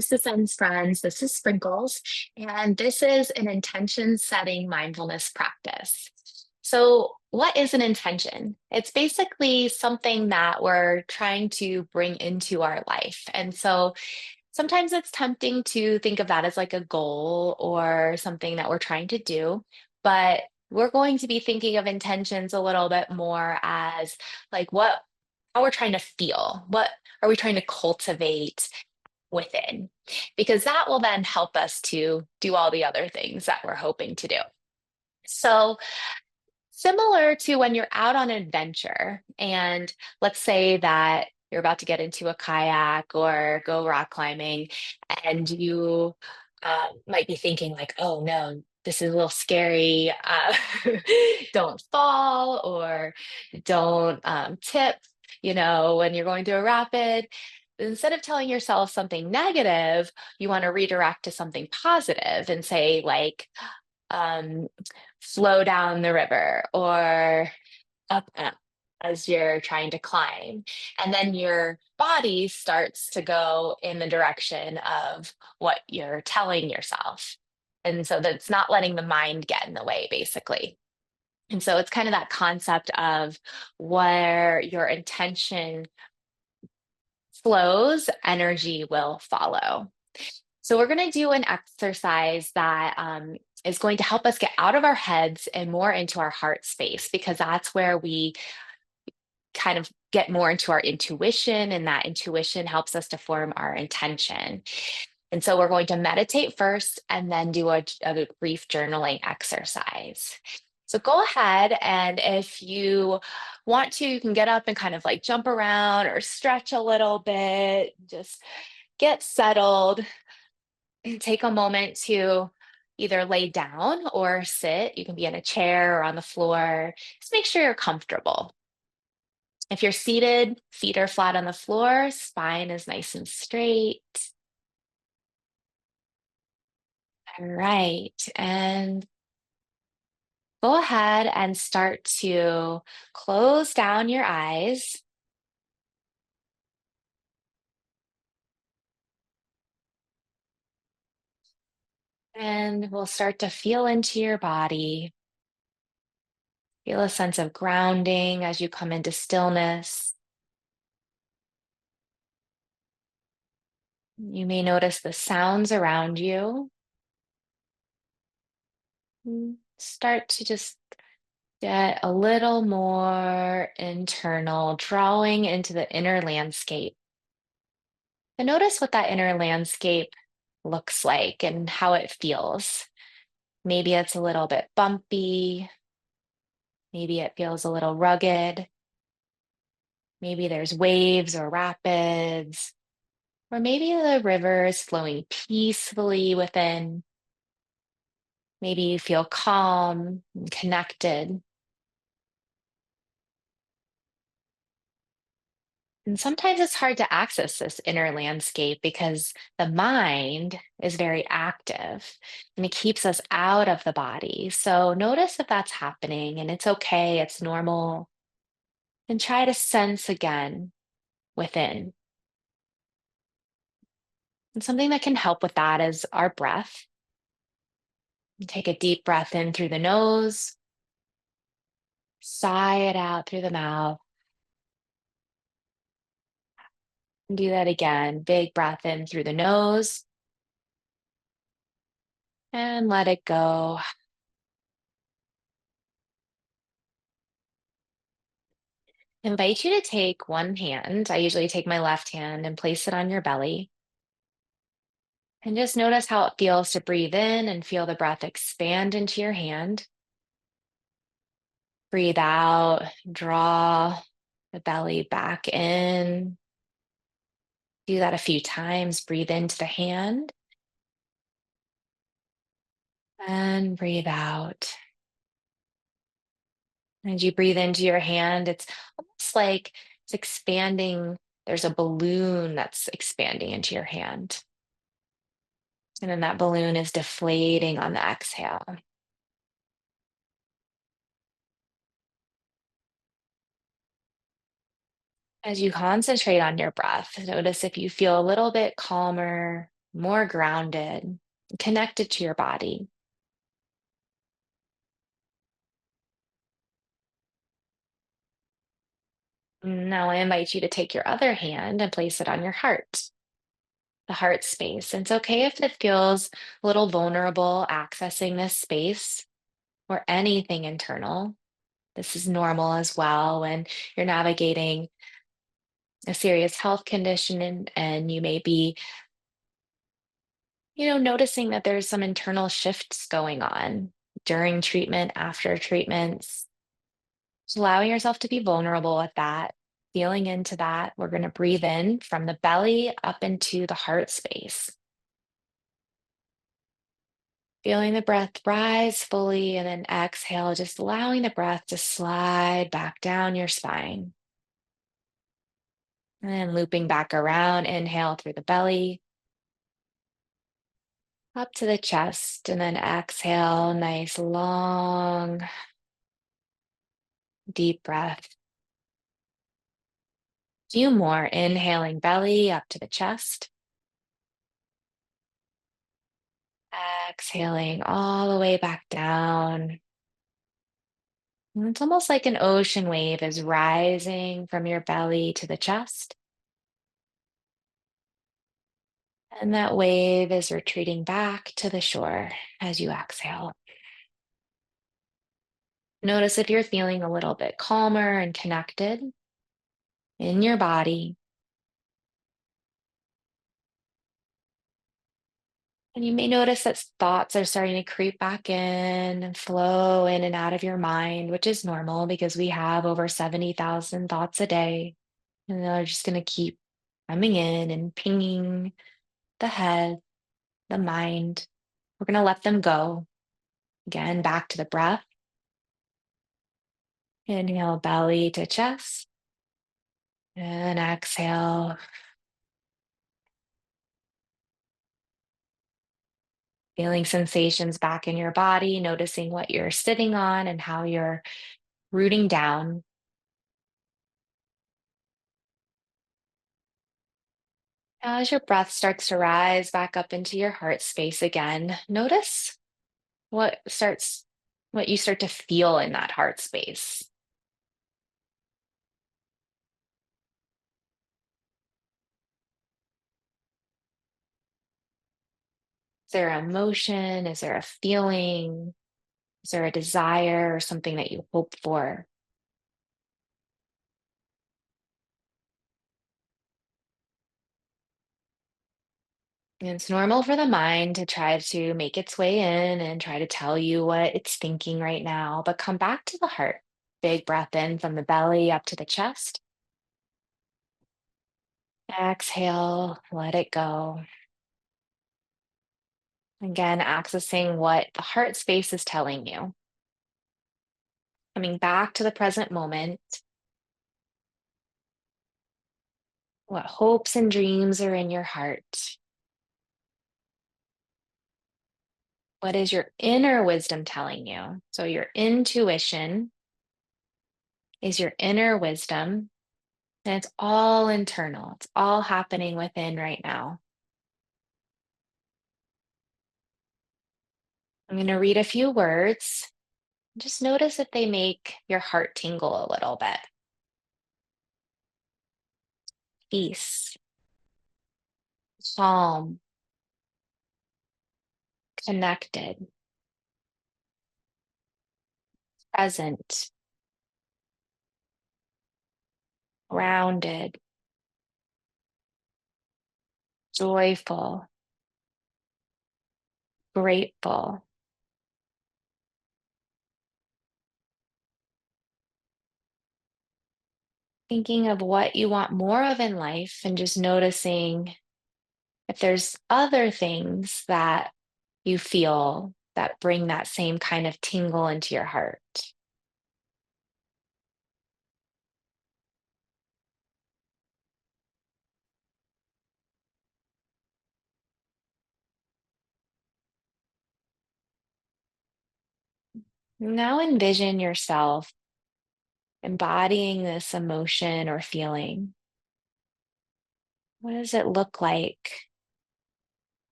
Friends, friends. This is Sprinkles, and this is an intention setting mindfulness practice. So, what is an intention? It's basically something that we're trying to bring into our life. And so, sometimes it's tempting to think of that as like a goal or something that we're trying to do, but we're going to be thinking of intentions a little bit more as like how we're trying to feel. What are we trying to cultivate within, because that will then help us to do all the other things that we're hoping to do. So, similar to when you're out on an adventure, and let's say that you're about to get into a kayak or go rock climbing, and you might be thinking, like, oh no, this is a little scary. Don't fall or don't tip, when you're going through a rapid. Instead of telling yourself something negative, you want to redirect to something positive and say, like, um, flow down the river or up as you're trying to climb. And then your body starts to go in the direction of what you're telling yourself. And so that's not letting the mind get in the way, basically. And so it's kind of that concept of where your intention flows, energy will follow. So, we're going to do an exercise that is going to help us get out of our heads and more into our heart space, because that's where we kind of get more into our intuition, and that intuition helps us to form our intention. And so, we're going to meditate first and then do a brief journaling exercise. So, go ahead, and if you want to, you can get up and kind of like jump around or stretch a little bit, just get settled. Take a moment to either lay down or sit. You can be in a chair or on the floor. Just make sure you're comfortable. If you're seated, feet are flat on the floor, spine is nice and straight. All right. And go ahead and start to close down your eyes. And we'll start to feel into your body. Feel a sense of grounding as you come into stillness. You may notice the sounds around you. Start to just get a little more internal, drawing into the inner landscape. And notice what that inner landscape looks like and how it feels. Maybe it's a little bit bumpy. Maybe it feels a little rugged. Maybe there's waves or rapids. Or maybe the river is flowing peacefully within. Maybe you feel calm and connected. And sometimes it's hard to access this inner landscape because the mind is very active and it keeps us out of the body. So notice if that's happening, and it's okay, it's normal. And try to sense again within. And something that can help with that is our breath. Take a deep breath in through the nose, sigh it out through the mouth. And do that again. Big breath in through the nose and let it go. Invite you to take one hand. I usually take my left hand and place it on your belly. And just notice how it feels to breathe in and feel the breath expand into your hand. Breathe out, draw the belly back in. Do that a few times. Breathe into the hand and breathe out. As you breathe into your hand, it's almost like it's expanding. There's a balloon that's expanding into your hand. And then that balloon is deflating on the exhale. As you concentrate on your breath, notice if you feel a little bit calmer, more grounded, connected to your body. Now, I invite you to take your other hand and place it on your heart, the heart space. And it's okay if it feels a little vulnerable accessing this space or anything internal. This is normal as well when you're navigating a serious health condition and you may be, noticing that there's some internal shifts going on during treatment, after treatments. Just allowing yourself to be vulnerable with that, feeling into that. We're going to breathe in from the belly up into the heart space. Feeling the breath rise fully and then exhale, just allowing the breath to slide back down your spine. And then looping back around, inhale through the belly, up to the chest, and then exhale, nice long, deep breath. Few more, inhaling belly up to the chest, exhaling all the way back down. And it's almost like an ocean wave is rising from your belly to the chest. And that wave is retreating back to the shore as you exhale. Notice if you're feeling a little bit calmer and connected in your body. And you may notice that thoughts are starting to creep back in and flow in and out of your mind, which is normal because we have over 70,000 thoughts a day. And they're just going to keep coming in and pinging the head, the mind. We're going to let them go. Again, back to the breath. Inhale, belly to chest. And exhale, feeling sensations back in your body, noticing what you're sitting on and how you're rooting down. As your breath starts to rise back up into your heart space again, notice what you start to feel in that heart space. Is there an emotion? Is there a feeling? Is there a desire or something that you hope for? And it's normal for the mind to try to make its way in and try to tell you what it's thinking right now, but come back to the heart. Big breath in from the belly up to the chest. Exhale, let it go. Again, accessing what the heart space is telling you. Coming back to the present moment. What hopes and dreams are in your heart? What is your inner wisdom telling you? So, your intuition is your inner wisdom, and it's all internal. It's all happening within right now. I'm going to read a few words. Just notice if they make your heart tingle a little bit. Peace, calm, connected, present, grounded, joyful, grateful. Thinking of what you want more of in life and just noticing if there's other things that you feel that bring that same kind of tingle into your heart. Now envision yourself embodying this emotion or feeling. What does it look like?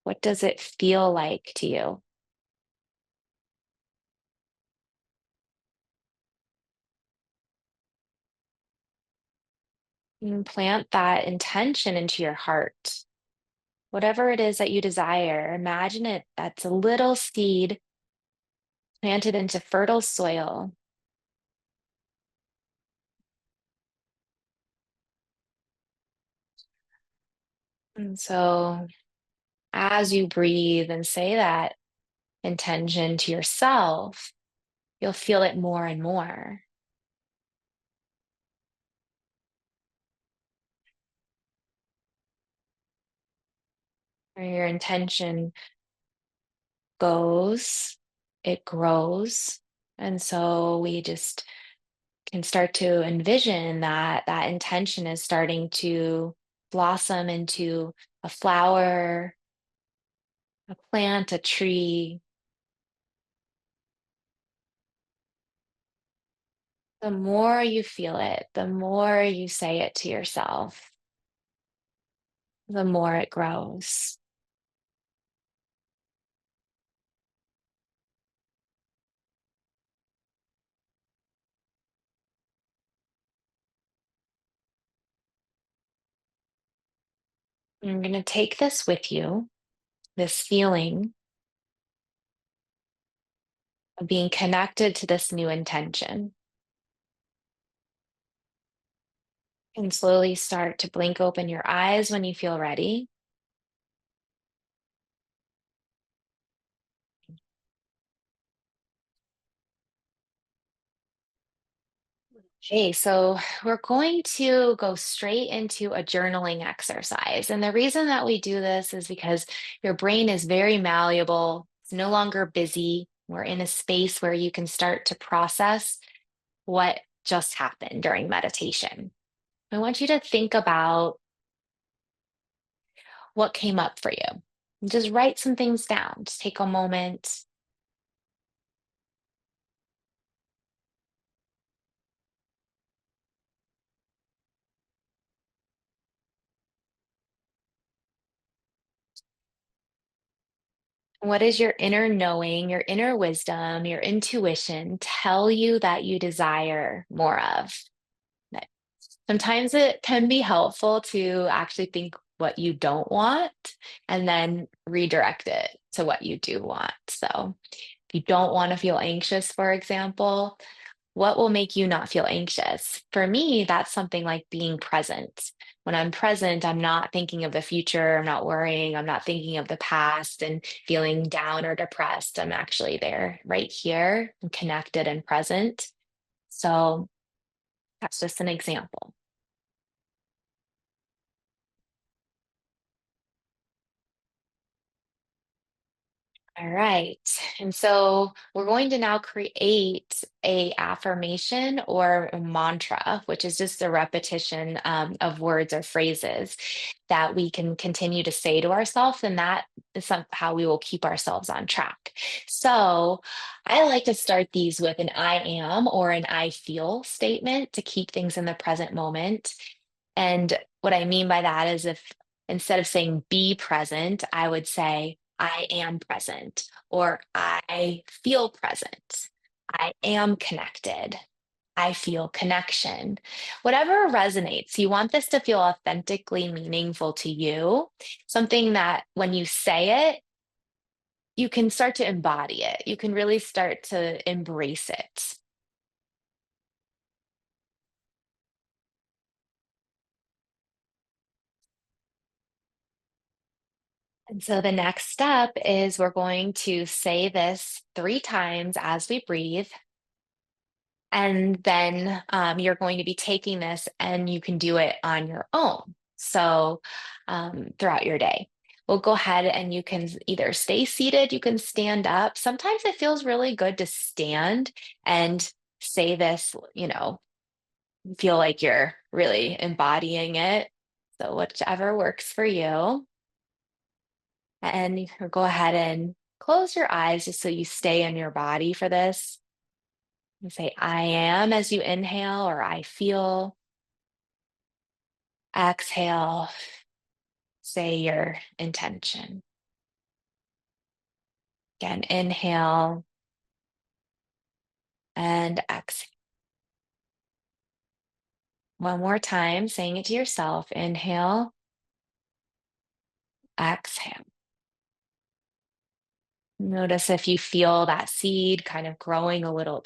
What does it feel like to you? And plant that intention into your heart. Whatever it is that you desire, imagine it that's a little seed planted into fertile soil. And so, as you breathe and say that intention to yourself, you'll feel it more and more. Where your intention goes, it grows. And so we just can start to envision that that intention is starting to blossom into a flower, a plant, a tree. The more you feel it, the more you say it to yourself, the more it grows. You're going to take this with you, this feeling of being connected to this new intention, and slowly start to blink open your eyes when you feel ready. Okay, so we're going to go straight into a journaling exercise. And the reason that we do this is because your brain is very malleable, it's no longer busy. We're in a space where you can start to process what just happened during meditation. I want you to think about what came up for you. Just write some things down. Just take a moment. What is your inner knowing, your inner wisdom, your intuition tell you that you desire more of? That sometimes it can be helpful to actually think what you don't want and then redirect it to what you do want. So, if you don't want to feel anxious, for example, what will make you not feel anxious? For me, that's something like being present. When I'm present, I'm not thinking of the future, I'm not worrying, I'm not thinking of the past and feeling down or depressed. I'm actually there right here and connected and present. So that's just an example. All right. And so we're going to now create a affirmation or a mantra, which is just a repetition of words or phrases that we can continue to say to ourselves, and that is how we will keep ourselves on track. So I like to start these with an I am or an I feel statement to keep things in the present moment. And what I mean by that is if instead of saying be present, I would say I am present or I feel present. I am connected. I feel connection. Whatever resonates, you want this to feel authentically meaningful to you, something that when you say it, you can start to embody it. You can really start to embrace it. And so the next step is we're going to say this 3 times as we breathe. And then you're going to be taking this and you can do it on your own. So throughout your day, we'll go ahead and you can either stay seated, you can stand up. Sometimes it feels really good to stand and say this, feel like you're really embodying it. So whichever works for you. And you can go ahead and close your eyes just so you stay in your body for this. You say, I am as you inhale, or I feel. Exhale, say your intention. Again, inhale and exhale. One more time, saying it to yourself. Inhale, exhale. Notice if you feel that seed kind of growing a little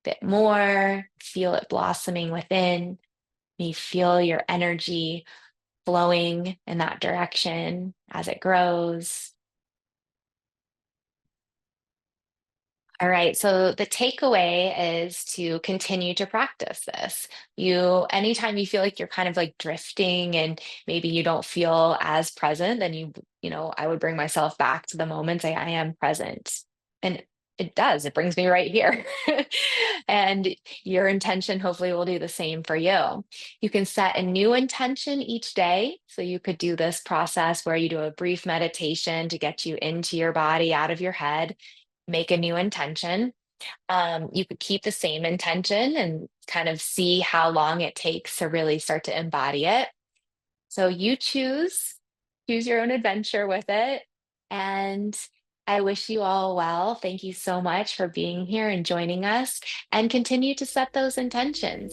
bit more, feel it blossoming within. You feel your energy flowing in that direction as it grows. All right, so the takeaway is to continue to practice this. Anytime you feel like you're kind of like drifting and maybe you don't feel as present, then I would bring myself back to the moment, say, I am present. And it brings me right here. And your intention hopefully will do the same for you. You can set a new intention each day. So you could do this process where you do a brief meditation to get you into your body, out of your head, make a new intention. You could keep the same intention and kind of see how long it takes to really start to embody it. So you choose your own adventure with it. And I wish you all well. Thank you so much for being here and joining us, and continue to set those intentions.